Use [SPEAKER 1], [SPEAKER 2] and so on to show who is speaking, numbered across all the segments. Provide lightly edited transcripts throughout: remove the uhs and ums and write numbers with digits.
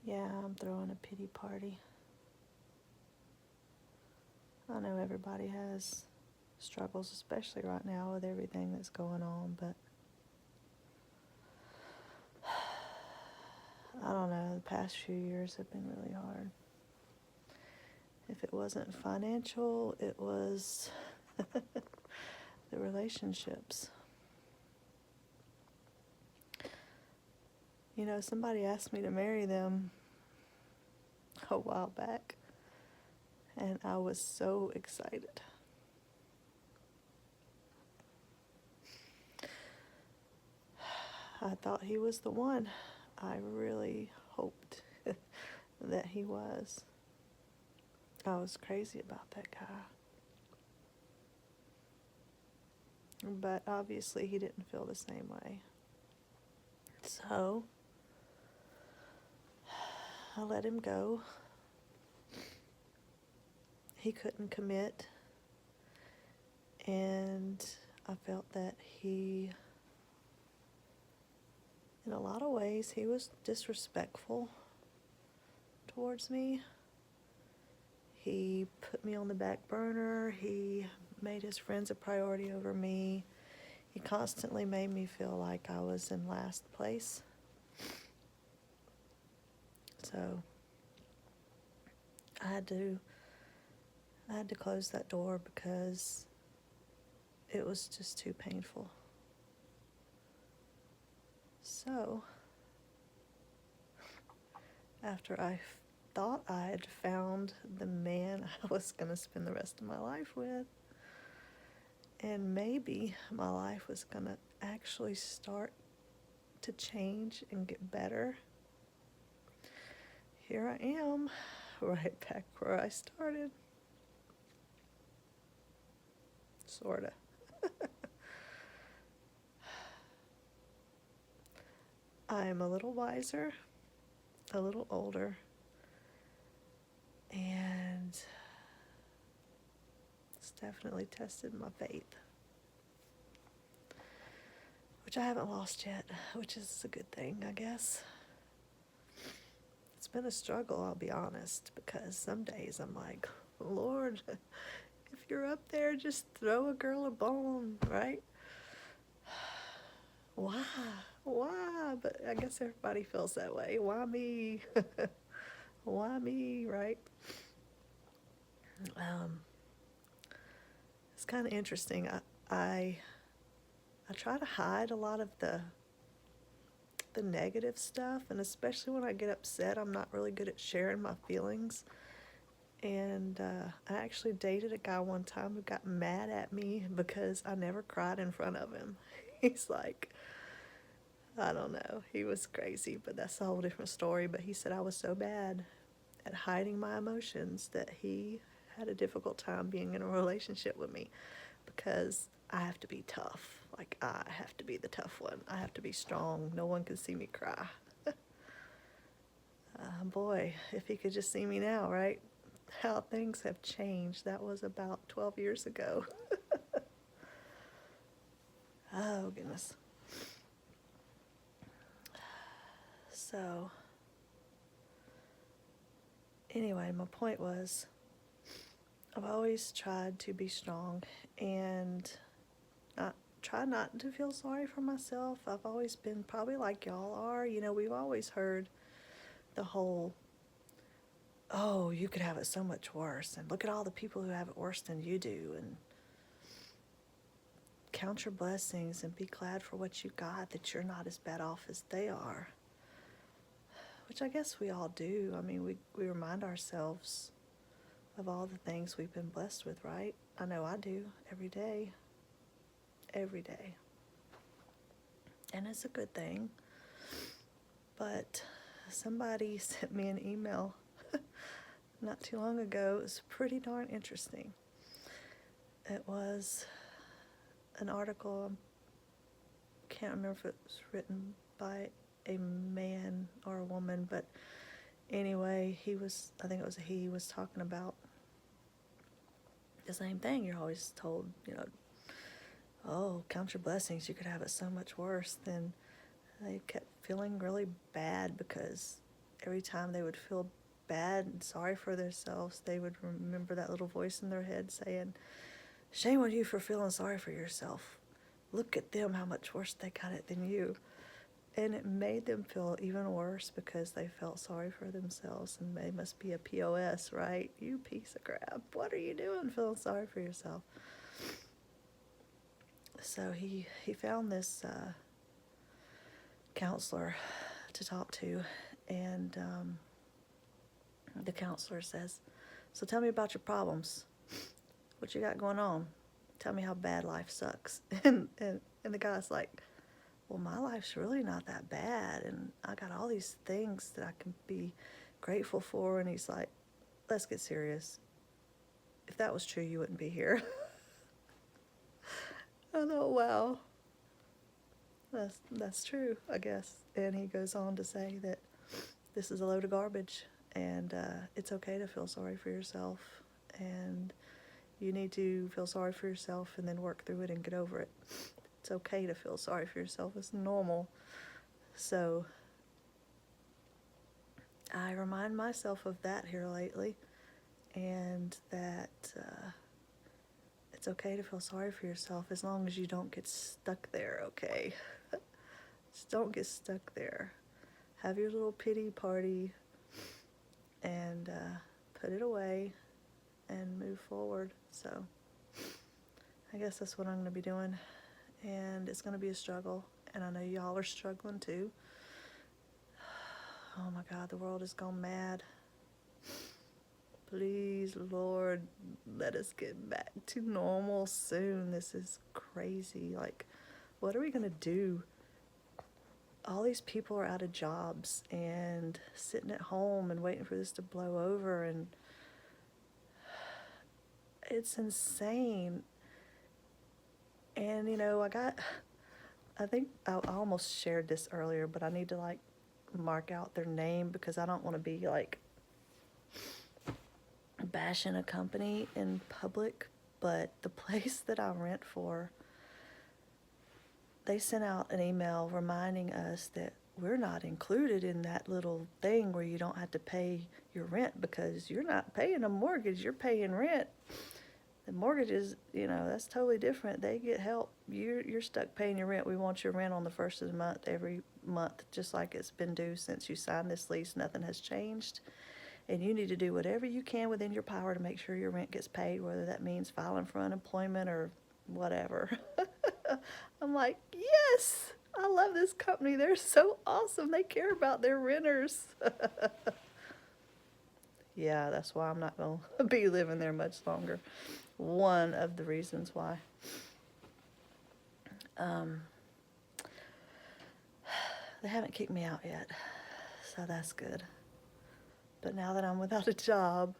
[SPEAKER 1] Yeah, I'm throwing a pity party. I know everybody has struggles, especially right now with everything that's going on, but I don't know, the past few years have been really hard. If it wasn't financial, it was the relationships. You know, somebody asked me to marry them a while back, and I was so excited. I thought he was the one. I really hoped that he was. I was crazy about that guy. But obviously, he didn't feel the same way. So, I let him go. He couldn't commit, and I felt that in a lot of ways, he was disrespectful towards me. He put me on the back burner. He made his friends a priority over me. He constantly made me feel like I was in last place. So I had to close that door because it was just too painful. So after I thought I had found the man I was going to spend the rest of my life with, and maybe my life was going to actually start to change and get better, here I am, right back where I started. Sorta. I'm a little wiser, a little older, and it's definitely tested my faith, which I haven't lost yet, which is a good thing, I guess. It's been a struggle, I'll be honest, because some days I'm like, Lord, if you're up there, just throw a girl a bone, right? Why? Why? But I guess everybody feels that way. Why me? Why me, right? Um, it's kind of interesting. I I try to hide a lot of the negative stuff, and especially when I get upset, I'm not really good at sharing my feelings. And I actually dated a guy one time who got mad at me because I never cried in front of him. He's like, I don't know, he was crazy, but that's a whole different story. But he said I was so bad at hiding my emotions that he had a difficult time being in a relationship with me because I have to be tough. Like, I have to be the tough one. I have to be strong. No one can see me cry. Boy, if he could just see me now, right? How things have changed. That was about 12 years ago. Oh, goodness. So, anyway, my point was I've always tried to be strong and try not to feel sorry for myself. I've always been probably like y'all are. You know, we've always heard the whole, oh, you could have it so much worse, and look at all the people who have it worse than you do, and count your blessings and be glad for what you got, that you're not as bad off as they are. Which I guess we all do. I mean, we remind ourselves of all the things we've been blessed with, right? I know I do every day. Every day. And it's a good thing. But somebody sent me an email not too long ago. It was pretty darn interesting. It was an article, I can't remember if it was written by a man or a woman, but anyway, I think it was he was talking about the same thing. You're always told, you know, oh, count your blessings, you could have it so much worse. Then they kept feeling really bad because every time they would feel bad and sorry for themselves, they would remember that little voice in their head saying, "Shame on you for feeling sorry for yourself. Look at them, how much worse they got it than you." And it made them feel even worse because they felt sorry for themselves, and they must be a POS, right? You piece of crap. What are you doing feeling sorry for yourself? So he found this counselor to talk to, and the counselor says, "So tell me about your problems. What you got going on? Tell me how bad life sucks." And the guy's like, "Well, my life's really not that bad, and I got all these things that I can be grateful for." And he's like, "Let's get serious. If that was true, you wouldn't be here." I thought, wow, that's true, I guess. And he goes on to say that this is a load of garbage, and it's okay to feel sorry for yourself, and you need to feel sorry for yourself and then work through it and get over it. It's okay to feel sorry for yourself. It's normal. So I remind myself of that here lately, and that it's okay to feel sorry for yourself as long as you don't get stuck there, okay? Just don't get stuck there. Have your little pity party and put it away and move forward. So I guess that's what I'm going to be doing, and it's going to be a struggle, and I know y'all are struggling too. Oh my God, the world has gone mad. Please, Lord, let us get back to normal soon. This is crazy. Like, what are we going to do? All these people are out of jobs and sitting at home and waiting for this to blow over, and it's insane. And, you know, I think I almost shared this earlier, but I need to, like, mark out their name because I don't want to be, like, bashing a company in public. But the place that I rent for, they sent out an email reminding us that we're not included in that little thing where you don't have to pay your rent because you're not paying a mortgage, you're paying rent. The mortgages, you know, that's totally different. They get help. You're stuck paying your rent. We want your rent on the first of the month every month, just like it's been due since you signed this lease. Nothing has changed. And you need to do whatever you can within your power to make sure your rent gets paid, whether that means filing for unemployment or whatever. I'm like, yes, I love this company. They're so awesome. They care about their renters. Yeah, that's why I'm not going to be living there much longer. One of the reasons why. They haven't kicked me out yet, so that's good. But now that I'm without a job,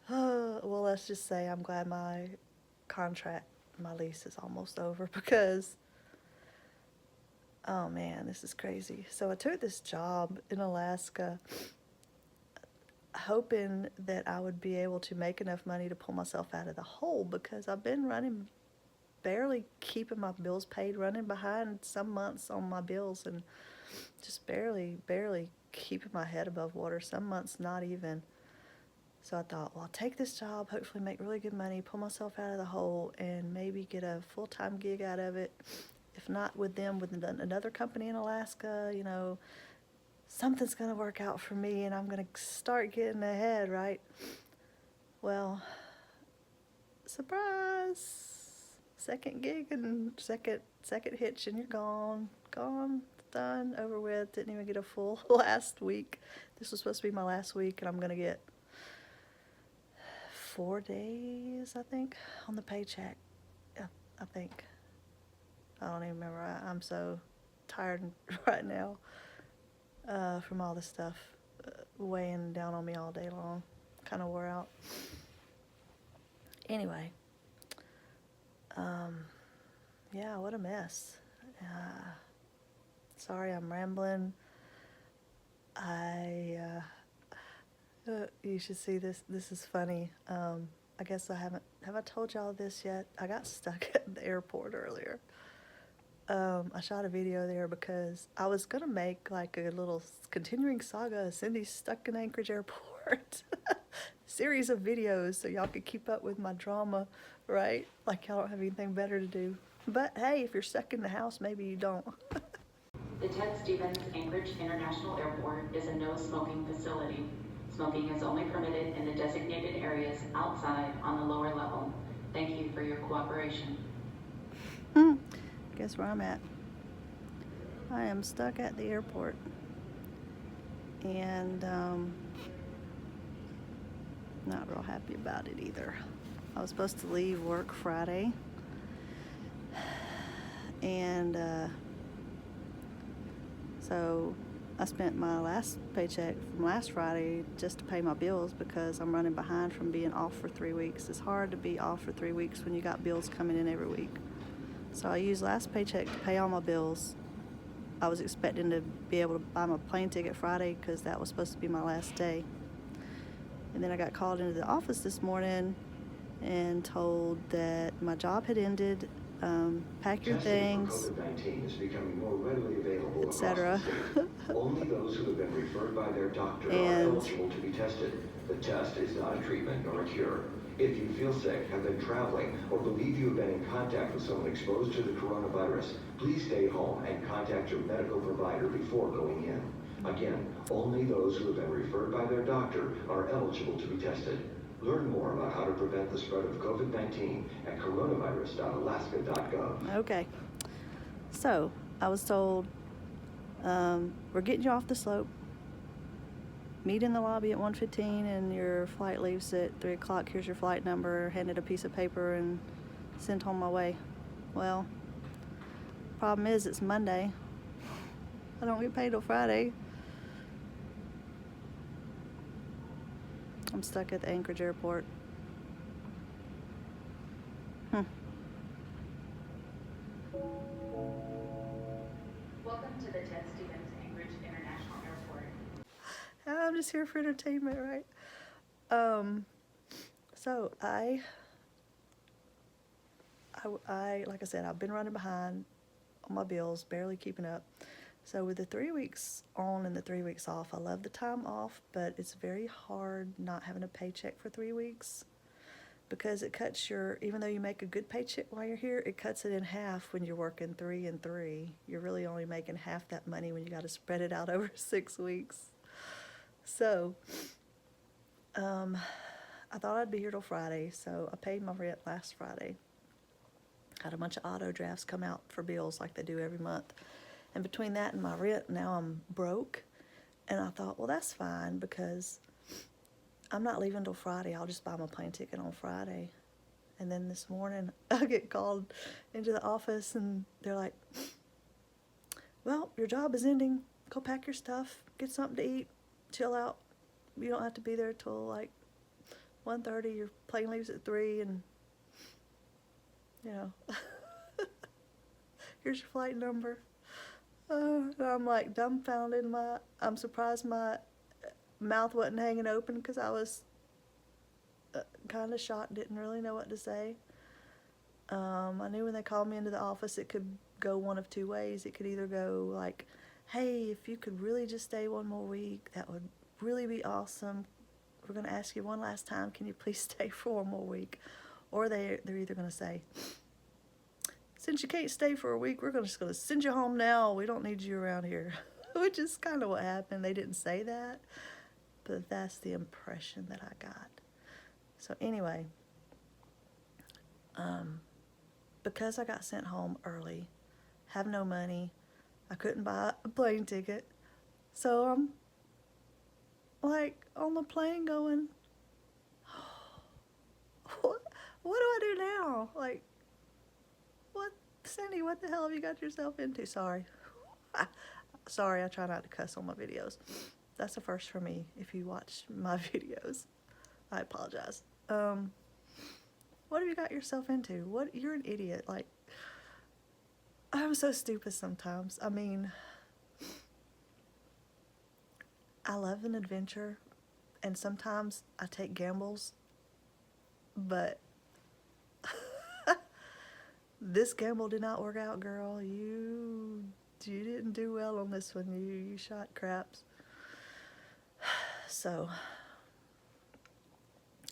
[SPEAKER 1] well, let's just say I'm glad my lease is almost over because, oh man, this is crazy. So I took this job in Alaska hoping that I would be able to make enough money to pull myself out of the hole because I've been barely keeping my bills paid, running behind some months on my bills, and just barely keeping my head above water, some months not even. So I thought, well, I'll take this job, hopefully make really good money, pull myself out of the hole, and maybe get a full-time gig out of it. If not with them, with another company in Alaska, you know, something's going to work out for me and I'm going to start getting ahead, right? Well, surprise, second gig and second hitch and you're gone, done, over with. Didn't even get a full last week. This was supposed to be my last week, and I'm going to get 4 days, I think, on the paycheck. I think. I don't even remember. I'm so tired right now. From all this stuff weighing down on me all day long. Kind of wore out. Anyway, yeah, what a mess. Sorry I'm rambling. You should see this. This is funny. I guess have I told y'all this yet? I got stuck at the airport earlier. I shot a video there because I was gonna make like a little continuing saga of Cindy stuck in Anchorage Airport series of videos so y'all could keep up with my drama, right? Like y'all don't have anything better to do. But hey, if you're stuck in the house, maybe you don't.
[SPEAKER 2] The Ted Stevens Anchorage International Airport is a no-smoking facility. Smoking is only permitted in the designated areas outside on the lower level. Thank you for your cooperation.
[SPEAKER 1] Guess where I'm at? I am stuck at the airport. And not real happy about it either. I was supposed to leave work Friday. And so I spent my last paycheck from last Friday just to pay my bills because I'm running behind from being off for 3 weeks. It's hard to be off for 3 weeks when you got bills coming in every week. So I used last paycheck to pay all my bills. I was expecting to be able to buy my plane ticket Friday because that was supposed to be my last day. And then I got called into the office this morning and told that my job had ended, pack your things,
[SPEAKER 3] COVID-19 is becoming more readily available
[SPEAKER 1] etc.
[SPEAKER 3] Only those who have been referred by their doctor are eligible to be tested. The test is not a treatment nor a cure. If you feel sick, have been traveling, or believe you have been in contact with someone exposed to the coronavirus, please stay home and contact your medical provider before going in. Again, only those who have been referred by their doctor are eligible to be tested. Learn more about how to prevent the spread of COVID-19 at coronavirus.alaska.gov.
[SPEAKER 1] Okay. So, I was told, we're getting you off the slope. Meet in the lobby at 1:15 and your flight leaves at 3 o'clock. Here's your flight number. Handed a piece of paper and sent on my way. Well, problem is it's Monday. I don't get paid till Friday. I'm stuck at the Anchorage Airport.
[SPEAKER 2] Welcome to the Ted Stevens Anchorage International Airport.
[SPEAKER 1] I'm just here for entertainment, right? So I like I said, I've been running behind on my bills, barely keeping up. So with the 3 weeks on and the 3 weeks off, I love the time off, but it's very hard not having a paycheck for 3 weeks because it cuts even though you make a good paycheck while you're here, it cuts it in half when you're working 3 and 3. You're really only making half that money when you got to spread it out over 6 weeks. So, I thought I'd be here till Friday, so I paid my rent last Friday. Had a bunch of auto drafts come out for bills like they do every month. And between that and my rent, now I'm broke. And I thought, well, that's fine because I'm not leaving till Friday. I'll just buy my plane ticket on Friday. And then this morning, I get called into the office and they're like, well, your job is ending. Go pack your stuff, get something to eat, chill out. You don't have to be there till like 1:30. Your plane leaves at 3 and, you know, here's your flight number. I'm like dumbfounded. I'm surprised my mouth wasn't hanging open because I was kind of shocked, didn't really know what to say. I knew when they called me into the office it could go one of two ways. It could either go like, hey, if you could really just stay one more week, that would really be awesome. We're going to ask you one last time, can you please stay for one more week? Or they're either going to say, since you can't stay for a week, we're just going to send you home now. We don't need you around here. Which is kind of what happened. They didn't say that, but that's the impression that I got. So anyway, because I got sent home early, have no money, I couldn't buy a plane ticket. So I'm like on the plane going, what do I do now? Like, what, Cindy, what the hell have you got yourself into? Sorry, I try not to cuss on my videos. That's a first for me. If you watch my videos, I apologize. What have you got yourself into? You're an idiot. Like, I'm so stupid sometimes. I mean, I love an adventure, and sometimes I take gambles, but this gamble did not work out, girl. You didn't do well on this one. You shot craps. So,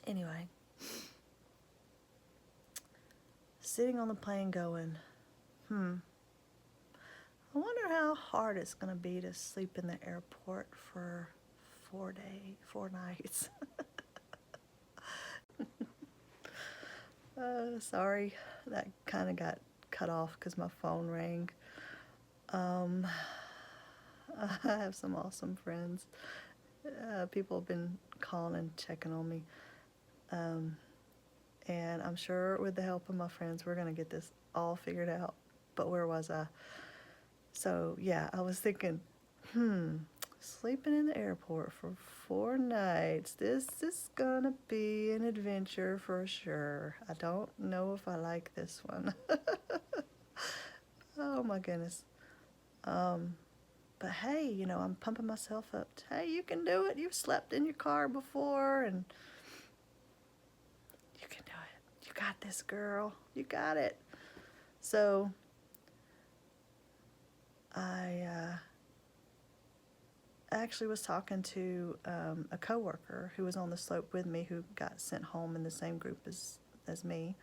[SPEAKER 1] anyway, sitting on the plane going, I wonder how hard it's going to be to sleep in the airport for 4 nights. Sorry, that kind of got cut off because my phone rang. I have some awesome friends. People have been calling and checking on me. And I'm sure with the help of my friends, we're going to get this all figured out. But where was I? So, yeah, I was thinking, sleeping in the airport for 4 nights. This is going to be an adventure for sure. I don't know if I like this one. Oh, my goodness. But hey, you know, I'm pumping myself up. Hey, you can do it. You've slept in your car before, and you can do it. You got this, girl. You got it. So I actually was talking to a coworker who was on the slope with me, who got sent home in the same group as me,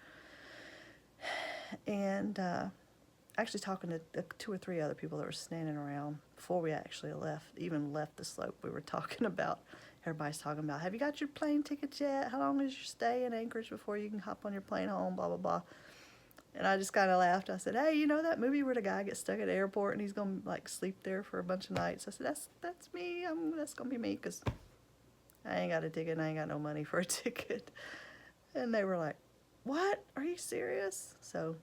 [SPEAKER 1] and actually talking to 2 or 3 other people that were standing around before we actually left the slope. We were talking about, everybody's talking about, have you got your plane tickets yet? How long is your stay in Anchorage before you can hop on your plane home? Blah, blah, blah. And I just kind of laughed. I said, hey, you know that movie where the guy gets stuck at the airport and he's going to like sleep there for a bunch of nights? I said, that's me. That's going to be me, because I ain't got a ticket and I ain't got no money for a ticket. And they were like, what? Are you serious? So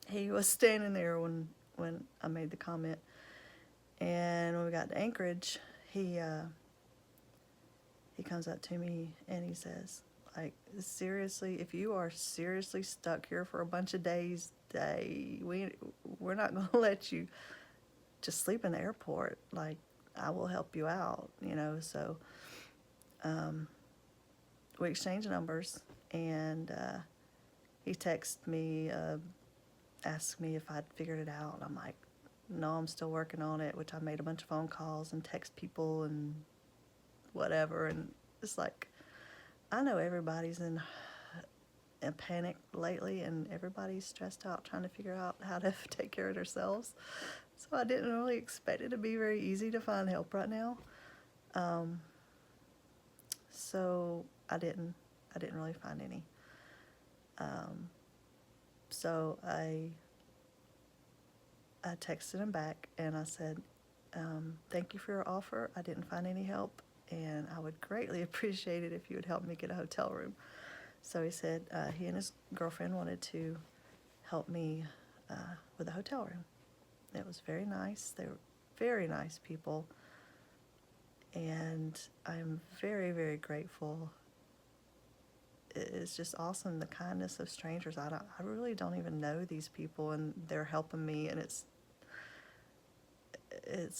[SPEAKER 1] he was standing there when I made the comment. And when we got to Anchorage, he comes up to me and he says, like, seriously, if you are seriously stuck here for a bunch of days, we're not going to let you just sleep in the airport. Like, I will help you out, you know. So we exchanged numbers, and he texted me, asked me if I'd figured it out. I'm like, no, I'm still working on it, which I made a bunch of phone calls and text people and whatever. And it's like, I know everybody's in a panic lately, and everybody's stressed out trying to figure out how to take care of themselves. So I didn't really expect it to be very easy to find help right now. So I didn't really find any. So I texted him back and I said, thank you for your offer. I didn't find any help, and I would greatly appreciate it if you would help me get a hotel room. So he said he and his girlfriend wanted to help me with a hotel room. It was very nice. They were very nice people, and I'm very, very grateful. It's just awesome, the kindness of strangers. I really don't even know these people, and they're helping me, and it's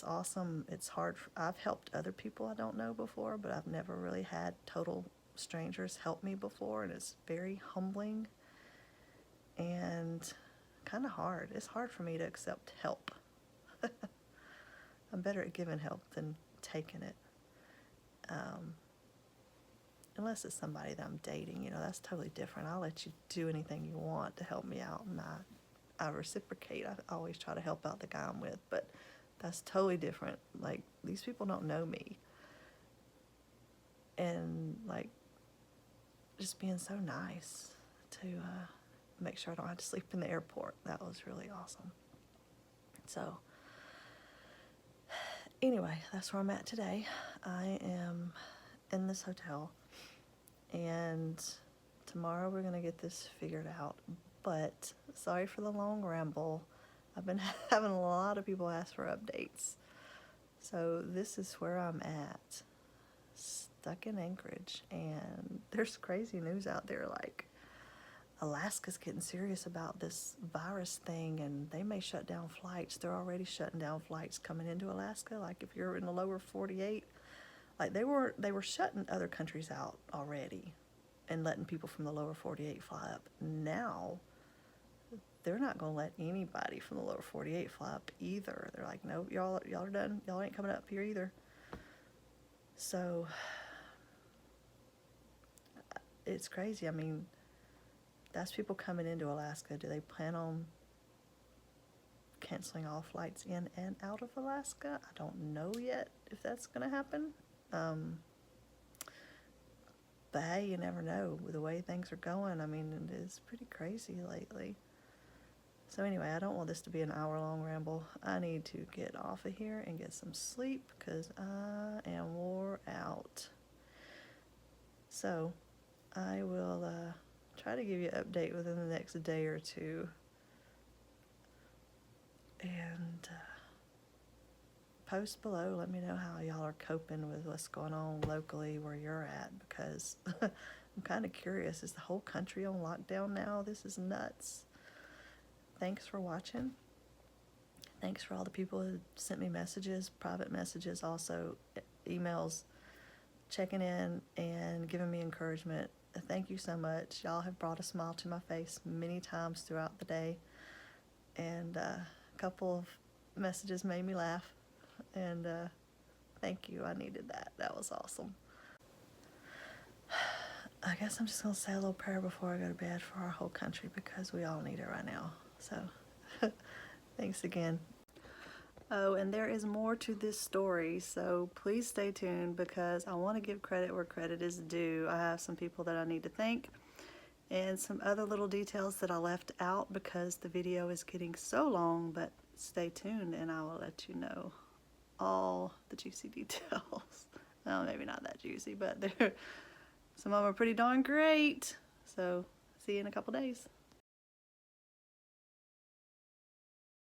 [SPEAKER 1] awesome. It's hard. I've helped other people I don't know before, but I've never really had total strangers help me before, and it's very humbling and kind of hard. It's hard for me to accept help. I'm better at giving help than taking it. Unless it's somebody that I'm dating, you know, that's totally different. I'll let you do anything you want to help me out, and I reciprocate. I always try to help out the guy I'm with, but that's totally different. Like, these people don't know me. And, like, just being so nice to make sure I don't have to sleep in the airport. That was really awesome. So, anyway, that's where I'm at today. I am in this hotel, and tomorrow we're going to get this figured out. But sorry for the long ramble. I've been having a lot of people ask for updates. So this is where I'm at, stuck in Anchorage, and there's crazy news out there, like Alaska's getting serious about this virus thing, and they may shut down flights. They're already shutting down flights coming into Alaska. Like, if you're in the lower 48, like they were shutting other countries out already and letting people from the lower 48 fly up. Now they're not going to let anybody from the lower 48 fly up either. They're like, nope, y'all are done. Y'all ain't coming up here either. So it's crazy. I mean, that's people coming into Alaska. Do they plan on canceling all flights in and out of Alaska? I don't know yet if that's going to happen. But hey, you never know with the way things are going. I mean, it is pretty crazy lately. So anyway, I don't want this to be an hour-long ramble. I need to get off of here and get some sleep because I am wore out. So I will try to give you an update within the next day or two. And post below, let me know how y'all are coping with what's going on locally where you're at, because I'm kind of curious. Is the whole country on lockdown now? This is nuts. Thanks for watching. Thanks for all the people who sent me messages, private messages, also emails, checking in and giving me encouragement. Thank you so much. Y'all have brought a smile to my face many times throughout the day, and a couple of messages made me laugh, and thank you. I needed that. That was awesome. I guess I'm just going to say a little prayer before I go to bed for our whole country, because we all need it right now. So thanks again. Oh, and there is more to this story, so please stay tuned, because I want to give credit where credit is due. I have some people that I need to thank and some other little details that I left out because the video is getting so long, but stay tuned and I will let you know all the juicy details. Well, maybe not that juicy, but some of them are pretty darn great. So see you in a couple days.